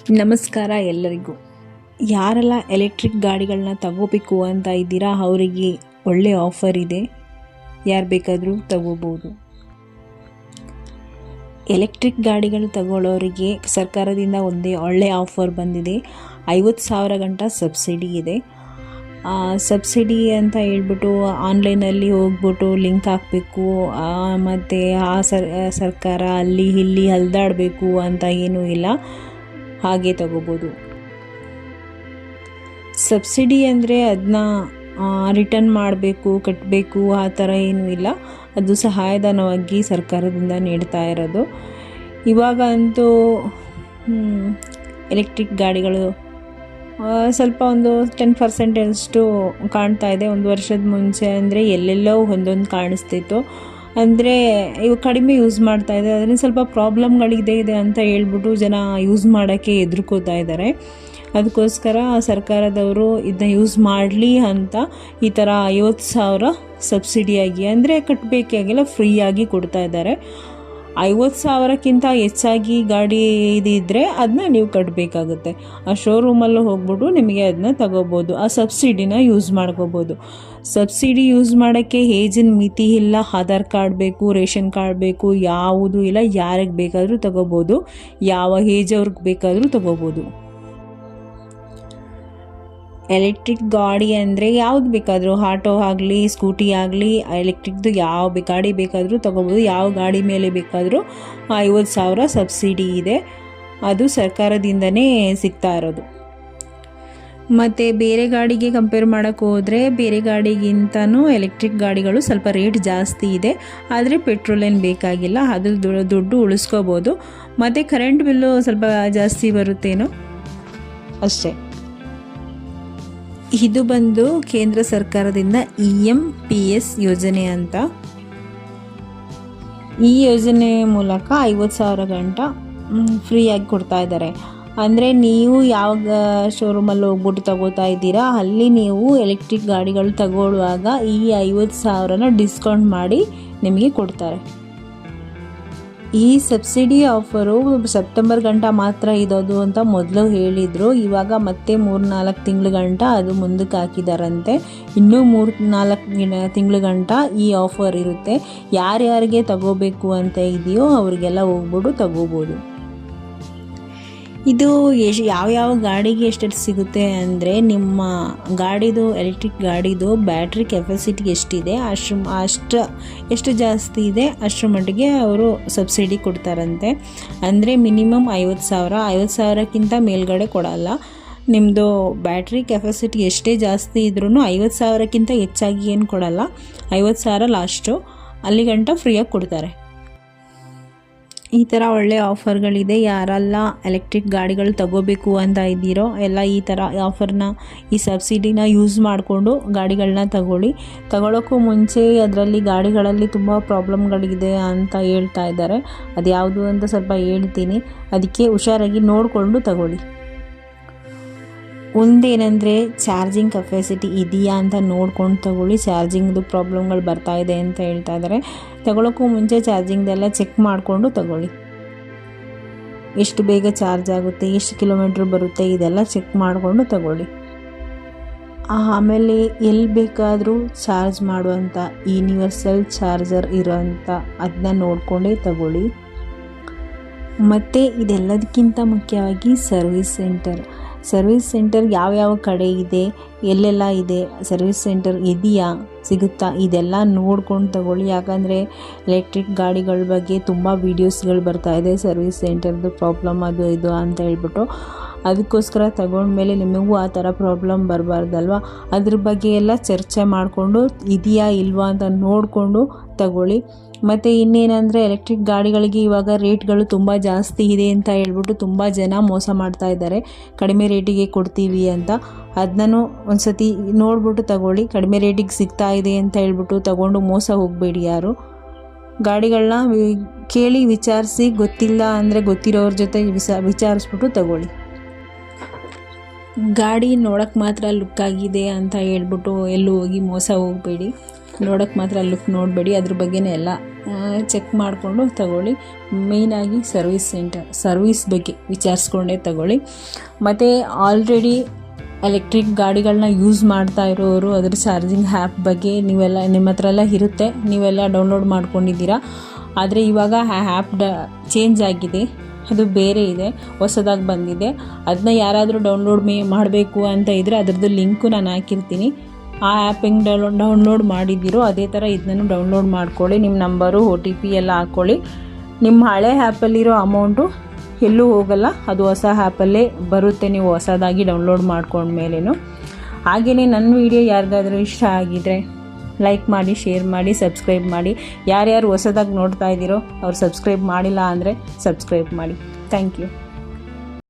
ನಮಸ್ಕಾರ ಎಲ್ಲರಿಗೂ. ಯಾರೆಲ್ಲ ಎಲೆಕ್ಟ್ರಿಕ್ ಗಾಡಿಗಳನ್ನ ತಗೋಬೇಕು ಅಂತ ಇದ್ದೀರಾ ಅವರಿಗೆ ಒಳ್ಳೆ ಆಫರ್ ಇದೆ. ಯಾರು ಬೇಕಾದರೂ ತಗೋಬೋದು. ಎಲೆಕ್ಟ್ರಿಕ್ ಗಾಡಿಗಳು ತಗೊಳ್ಳೋರಿಗೆ ಸರ್ಕಾರದಿಂದ ಒಂದೇ ಒಳ್ಳೆ ಆಫರ್ ಬಂದಿದೆ. 50,000 ಗಂಟ ಸಬ್ಸಿಡಿ ಇದೆ. ಸಬ್ಸಿಡಿ ಅಂತ ಹೇಳ್ಬಿಟ್ಟು ಆನ್ಲೈನಲ್ಲಿ ಹೋಗ್ಬಿಟ್ಟು ಲಿಂಕ್ ಹಾಕಬೇಕು, ಮತ್ತು ಸರ್ಕಾರ ಅಲ್ಲಿ ಇಲ್ಲಿ ಹಲ್ದಾಡಬೇಕು ಅಂತ ಏನೂ ಇಲ್ಲ, ಹಾಗೆ ತಗೋಬೋದು. ಸಬ್ಸಿಡಿ ಅಂದರೆ ಅದನ್ನ ರಿಟರ್ನ್ ಮಾಡಬೇಕು, ಕಟ್ಟಬೇಕು, ಆ ಥರ ಏನೂ ಇಲ್ಲ. ಅದು ಸಹಾಯಧನವಾಗಿ ಸರ್ಕಾರದಿಂದ ನೀಡ್ತಾ ಇರೋದು. ಇವಾಗ ಅಂತೂ ಎಲೆಕ್ಟ್ರಿಕ್ ಗಾಡಿಗಳು ಸ್ವಲ್ಪ ಒಂದು 10% ಅಷ್ಟು ಕಾಣ್ತಾ ಇದೆ. ಒಂದು ವರ್ಷದ ಮುಂಚೆ ಅಂದರೆ ಎಲ್ಲೆಲ್ಲೋ ಒಂದೊಂದು ಕಾಣಿಸ್ತಿತ್ತು. ಅಂದರೆ ಇವು ಕಡಿಮೆ ಯೂಸ್ ಮಾಡ್ತಾ ಇದೆ. ಅದರಿಂದ ಸ್ವಲ್ಪ ಪ್ರಾಬ್ಲಮ್ಗಳಿದೆ ಅಂತ ಹೇಳ್ಬಿಟ್ಟು ಜನ ಯೂಸ್ ಮಾಡೋಕ್ಕೆ ಹೆದರ್ಕೋತಾ ಇದ್ದಾರೆ. ಅದಕ್ಕೋಸ್ಕರ ಸರ್ಕಾರದವರು ಇದನ್ನ ಯೂಸ್ ಮಾಡಲಿ ಅಂತ ಈ ಥರ 50,000 ಸಬ್ಸಿಡಿಯಾಗಿ, ಅಂದರೆ ಕಟ್ಟಬೇಕಾಗಿಲ್ಲ, ಫ್ರೀಯಾಗಿ ಕೊಡ್ತಾ ಇದ್ದಾರೆ. 50,000ಕ್ಕಿಂತ ಹೆಚ್ಚಾಗಿ ಗಾಡಿ ಇದಿದ್ದರೆ ಅದನ್ನ ನೀವು ಕಟ್ಟಬೇಕಾಗುತ್ತೆ. ಆ ಶೋರೂಮಲ್ಲೂ ಹೋಗ್ಬಿಟ್ಟು ನಿಮಗೆ ಅದನ್ನ ತಗೋಬೋದು, ಆ ಸಬ್ಸಿಡಿನ ಯೂಸ್ ಮಾಡ್ಕೋಬೋದು. ಸಬ್ಸಿಡಿ ಯೂಸ್ ಮಾಡೋಕ್ಕೆ ಏಜಿನ ಮಿತಿ ಇಲ್ಲ. ಆಧಾರ್ ಕಾರ್ಡ್ ಬೇಕು, ರೇಷನ್ ಕಾರ್ಡ್ ಬೇಕು, ಯಾವುದೂ ಇಲ್ಲ. ಯಾರಿಗೆ ಬೇಕಾದರೂ ತಗೋಬೋದು, ಯಾವ ಏಜ್ ಅವ್ರಿಗೆ ಬೇಕಾದರೂ ತಗೋಬೋದು. ಎಲೆಕ್ಟ್ರಿಕ್ ಗಾಡಿ ಅಂದರೆ ಯಾವ್ದು ಬೇಕಾದರೂ, ಆಟೋ ಆಗಲಿ, ಸ್ಕೂಟಿ ಆಗಲಿ, ಎಲೆಕ್ಟ್ರಿಕ್ದು ಯಾವ ಗಾಡಿ ಬೇಕಾದರೂ ತಗೋಬೋದು. ಯಾವ ಗಾಡಿ ಮೇಲೆ ಬೇಕಾದರೂ 50,000 ಸಬ್ಸಿಡಿ ಇದೆ. ಅದು ಸರ್ಕಾರದಿಂದನೇ ಸಿಗ್ತಾ ಇರೋದು. ಮತ್ತು ಬೇರೆ ಗಾಡಿಗೆ ಕಂಪೇರ್ ಮಾಡೋಕ್ಕೆ ಹೋದರೆ ಬೇರೆ ಗಾಡಿಗಿಂತನೂ ಎಲೆಕ್ಟ್ರಿಕ್ ಗಾಡಿಗಳು ಸ್ವಲ್ಪ ರೇಟ್ ಜಾಸ್ತಿ ಇದೆ. ಆದರೆ ಪೆಟ್ರೋಲ್ ಏನು ಬೇಕಾಗಿಲ್ಲ, ಅದು ದುಡ್ಡು ಉಳಿಸ್ಕೋಬೋದು. ಮತ್ತು ಕರೆಂಟ್ ಬಿಲ್ಲು ಸ್ವಲ್ಪ ಜಾಸ್ತಿ ಬರುತ್ತೇನೋ ಅಷ್ಟೇ. ಇದು ಬಂದು ಕೇಂದ್ರ ಸರ್ಕಾರದಿಂದ EMPS ಯೋಜನೆ ಅಂತ. ಈ ಯೋಜನೆ ಮೂಲಕ 50,000 ಗಂಟ ಫ್ರೀಯಾಗಿ ಕೊಡ್ತಾ ಇದ್ದಾರೆ. ಅಂದರೆ ನೀವು ಯಾವ ಶೋರೂಮಲ್ಲಿ ಹೋಗ್ಬಿಟ್ಟು ತಗೋತಾ ಇದ್ದೀರಾ ಅಲ್ಲಿ ನೀವು ಎಲೆಕ್ಟ್ರಿಕ್ ಗಾಡಿಗಳು ತಗೊಳ್ಳುವಾಗ ಈ 50,000ನ ಡಿಸ್ಕೌಂಟ್ ಮಾಡಿ ನಿಮಗೆ ಕೊಡ್ತಾರೆ. ಈ ಸಬ್ಸಿಡಿ ಆಫರು ಸೆಪ್ಟೆಂಬರ್ ಗಂಟ ಮಾತ್ರ ಇರೋದು ಅಂತ ಮೊದಲು ಹೇಳಿದರು. ಇವಾಗ ಮತ್ತೆ 3-4 ತಿಂಗಳ ಗಂಟ ಅದು ಮುಂದಕ್ಕೆ ಹಾಕಿದಾರಂತೆ. ಇನ್ನೂ 3-4 ತಿಂಗಳ ಗಂಟ ಈ ಆಫರ್ ಇರುತ್ತೆ. ಯಾರ್ಯಾರಿಗೆ ತಗೋಬೇಕು ಅಂತ ಇದೆಯೋ ಅವರಿಗೆಲ್ಲ ಹೋಗ್ಬಿಟ್ಟು ತಗೋಬೋದು. ಇದು ಯಾವ್ಯಾವ ಗಾಡಿಗೆ ಎಷ್ಟೆಷ್ಟು ಸಿಗುತ್ತೆ ಅಂದರೆ, ನಿಮ್ಮ ಗಾಡಿದು ಎಲೆಕ್ಟ್ರಿಕ್ ಗಾಡಿದು ಬ್ಯಾಟ್ರಿ ಕೆಪಾಸಿಟಿ ಎಷ್ಟಿದೆ ಎಷ್ಟು ಜಾಸ್ತಿ ಇದೆ ಅಷ್ಟರ ಮಟ್ಟಿಗೆ ಅವರು ಸಬ್ಸಿಡಿ ಕೊಡ್ತಾರಂತೆ. ಅಂದರೆ ಮಿನಿಮಮ್ 50,000ಕ್ಕಿಂತ ಮೇಲ್ಗಡೆ ಕೊಡಲ್ಲ. ನಿಮ್ಮದು ಬ್ಯಾಟ್ರಿ ಕೆಪಾಸಿಟಿ ಎಷ್ಟೇ ಜಾಸ್ತಿ ಇದ್ರೂ 50,000ಕ್ಕಿಂತ ಹೆಚ್ಚಾಗಿ ಏನು ಕೊಡಲ್ಲ. 50,000 ಲಾಸ್ಟು, ಅಲ್ಲಿ ಗಂಟ ಫ್ರೀಯಾಗಿ ಕೊಡ್ತಾರೆ. ಈ ಥರ ಒಳ್ಳೆ ಆಫರ್ಗಳಿದೆ. ಯಾರೆಲ್ಲ ಎಲೆಕ್ಟ್ರಿಕ್ ಗಾಡಿಗಳು ತಗೋಬೇಕು ಅಂತ ಇದ್ದೀರೋ ಎಲ್ಲ ಈ ಥರ ಆಫರ್ನ, ಈ ಸಬ್ಸಿಡಿನ ಯೂಸ್ ಮಾಡಿಕೊಂಡು ಗಾಡಿಗಳನ್ನ ತಗೊಳ್ಳೋಕ್ಕೂ ಮುಂಚೆ ಅದರಲ್ಲಿ ಗಾಡಿಗಳಲ್ಲಿ ತುಂಬ ಪ್ರಾಬ್ಲಮ್ಗಳಿದೆ ಅಂತ ಹೇಳ್ತಾ ಇದ್ದಾರೆ. ಅದು ಯಾವುದು ಅಂತ ಸ್ವಲ್ಪ ಹೇಳ್ತೀನಿ, ಅದಕ್ಕೆ ಹುಷಾರಾಗಿ ನೋಡಿಕೊಂಡು ತಗೊಳ್ಳಿ. ಒಂದೇನೆಂದರೆ ಚಾರ್ಜಿಂಗ್ ಕೆಪಾಸಿಟಿ ಇದೆಯಾ ಅಂತ ನೋಡ್ಕೊಂಡು ತಗೊಳ್ಳಿ. ಚಾರ್ಜಿಂಗ್ದು ಪ್ರಾಬ್ಲಮ್ಗಳು ಬರ್ತಾ ಇದೆ ಅಂತ ಹೇಳ್ತಾ ಇದ್ದಾರೆ. ತಗೊಳ್ಳೋಕ್ಕೂ ಮುಂಚೆ ಚಾರ್ಜಿಂಗ್ದೆಲ್ಲ ಚೆಕ್ ಮಾಡಿಕೊಂಡು ತಗೊಳ್ಳಿ. ಎಷ್ಟು ಬೇಗ ಚಾರ್ಜ್ ಆಗುತ್ತೆ, ಎಷ್ಟು ಕಿಲೋಮೀಟ್ರ್ ಬರುತ್ತೆ, ಇದೆಲ್ಲ ಚೆಕ್ ಮಾಡಿಕೊಂಡು ತಗೊಳ್ಳಿ. ಆಮೇಲೆ ಎಲ್ಲಿ ಬೇಕಾದರೂ ಚಾರ್ಜ್ ಮಾಡುವಂಥ ಯೂನಿವರ್ಸಲ್ ಚಾರ್ಜರ್ ಇರೋಂಥ ಅದನ್ನ ನೋಡಿಕೊಂಡೇ ತಗೊಳ್ಳಿ. ಮತ್ತು ಇದೆಲ್ಲದಕ್ಕಿಂತ ಮುಖ್ಯವಾಗಿ ಸರ್ವಿಸ್ ಸೆಂಟರ್ ಯಾವ್ಯಾವ ಕಡೆ ಇದೆ, ಎಲ್ಲೆಲ್ಲ ಇದೆ, ಸರ್ವಿಸ್ ಸೆಂಟರ್ ಇದೆಯಾ, ಸಿಗುತ್ತಾ, ಇದೆಲ್ಲ ನೋಡ್ಕೊಂಡು ತಗೊಳ್ಳಿ. ಯಾಕಂದರೆ ಎಲೆಕ್ಟ್ರಿಕ್ ಗಾಡಿಗಳ ಬಗ್ಗೆ ತುಂಬ ವೀಡಿಯೋಸ್ಗಳು ಬರ್ತಾ ಇದೆ, ಸರ್ವಿಸ್ ಸೆಂಟರ್ದು ಪ್ರಾಬ್ಲಮ್ ಅದು ಇದು ಅಂತ ಹೇಳ್ಬಿಟ್ಟು. ಅದಕ್ಕೋಸ್ಕರ ತಗೊಂಡ್ಮೇಲೆ ನಿಮಗೂ ಆ ಥರ ಪ್ರಾಬ್ಲಮ್ ಬರಬಾರ್ದಲ್ವ, ಅದ್ರ ಬಗ್ಗೆ ಎಲ್ಲ ಚರ್ಚೆ ಮಾಡಿಕೊಂಡು ಇದೆಯಾ ಇಲ್ವಾ ಅಂತ ನೋಡಿಕೊಂಡು ತಗೊಳ್ಳಿ. ಮತ್ತು ಇನ್ನೇನೆಂದರೆ ಎಲೆಕ್ಟ್ರಿಕ್ ಗಾಡಿಗಳಿಗೆ ಇವಾಗ ರೇಟ್ಗಳು ತುಂಬ ಜಾಸ್ತಿ ಇದೆ ಅಂತ ಹೇಳ್ಬಿಟ್ಟು ತುಂಬ ಜನ ಮೋಸ ಮಾಡ್ತಾ ಇದ್ದಾರೆ. ಕಡಿಮೆ ರೇಟಿಗೆ ಕೊಡ್ತೀವಿ ಅಂತ ಅದನ್ನೂ ಒಂದು ಸತಿ ನೋಡ್ಬಿಟ್ಟು ತಗೊಳ್ಳಿ. ಕಡಿಮೆ ರೇಟಿಗೆ ಸಿಗ್ತಾ ಇದೆ ಅಂತ ಹೇಳ್ಬಿಟ್ಟು ತಗೊಂಡು ಮೋಸ ಹೋಗಬೇಡಿ. ಯಾರು ಗಾಡಿಗಳನ್ನ ಕೇಳಿ ವಿಚಾರಿಸಿ, ಗೊತ್ತಿಲ್ಲ ಅಂದರೆ ಗೊತ್ತಿರೋರ ಜೊತೆ ವಿಚಾರಿಸ್ಬಿಟ್ಟು ತಗೊಳ್ಳಿ. ಗಾಡಿ ನೋಡೋಕ್ಕೆ ಮಾತ್ರ ಲುಕ್ ಆಗಿದೆ ಅಂತ ಹೇಳ್ಬಿಟ್ಟು ಎಲ್ಲೂ ಹೋಗಿ ಮೋಸ ಹೋಗಬೇಡಿ. ನೋಡೋಕ್ಕೆ ಮಾತ್ರ ಲುಕ್ ನೋಡಬೇಡಿ, ಅದ್ರ ಬಗ್ಗೆನೇ ಎಲ್ಲ ಚೆಕ್ ಮಾಡಿಕೊಂಡು ತಗೊಳ್ಳಿ. ಮೇಯ್ನಾಗಿ ಸರ್ವಿಸ್ ಬಗ್ಗೆ ವಿಚಾರಿಸ್ಕೊಂಡೇ ತಗೊಳ್ಳಿ. ಮತ್ತು ಆಲ್ರೆಡಿ ಎಲೆಕ್ಟ್ರಿಕ್ ಗಾಡಿಗಳನ್ನ ಯೂಸ್ ಮಾಡ್ತಾ ಇರೋರು ಅದ್ರ ಚಾರ್ಜಿಂಗ್ ಆ್ಯಪ್ ಬಗ್ಗೆ ನಿಮ್ಮ ಹತ್ರ ಎಲ್ಲ ಇರುತ್ತೆ, ನೀವೆಲ್ಲ ಡೌನ್ಲೋಡ್ ಮಾಡ್ಕೊಂಡಿದ್ದೀರಾ. ಆದರೆ ಇವಾಗ ಆ ಆ್ಯಪ್ ಚೇಂಜ್ ಆಗಿದೆ, ಅದು ಬೇರೆ ಇದೆ, ಹೊಸದಾಗಿ ಬಂದಿದೆ. ಅದನ್ನ ಯಾರಾದರೂ ಡೌನ್ಲೋಡ್ ಮಾಡಬೇಕು ಅಂತ ಇದ್ದರೆ ಅದರದ್ದು ಲಿಂಕು ನಾನು ಹಾಕಿರ್ತೀನಿ. ಆ ಆ್ಯಪ್ ಹೆಂಗೆ ಡೌನ್ಲೋಡ್ ಮಾಡಿದ್ದೀರೋ ಅದೇ ಥರ ಇದನ್ನು ಡೌನ್ಲೋಡ್ ಮಾಡ್ಕೊಳ್ಳಿ. ನಿಮ್ಮ ನಂಬರು OTP ಎಲ್ಲ ಹಾಕ್ಕೊಳ್ಳಿ. ನಿಮ್ಮ ಹಳೆ ಆ್ಯಪಲ್ಲಿರೋ ಅಮೌಂಟು ಎಲ್ಲೂ ಹೋಗಲ್ಲ, ಅದು ಹೊಸ ಆ್ಯಪಲ್ಲೇ ಬರುತ್ತೆ ನೀವು ಹೊಸದಾಗಿ ಡೌನ್ಲೋಡ್ ಮಾಡ್ಕೊಂಡ್ಮೇಲೇನು. ಹಾಗೆಯೇ ನನ್ನ ವಿಡಿಯೋ ಯಾರಿಗಾದರೂ ಇಷ್ಟ ಆಗಿದರೆ ಲೈಕ್ ಮಾಡಿ, ಶೇರ್ ಮಾಡಿ, ಸಬ್ಸ್ಕ್ರೈಬ್ ಮಾಡಿ. ಯಾರ್ಯಾರು ಹೊಸದಾಗಿ ನೋಡ್ತಾ ಇದ್ದೀರೋ ಅವ್ರು ಸಬ್ಸ್ಕ್ರೈಬ್ ಮಾಡಿಲ್ಲ ಅಂದರೆ ಸಬ್ಸ್ಕ್ರೈಬ್ ಮಾಡಿ. Thank you.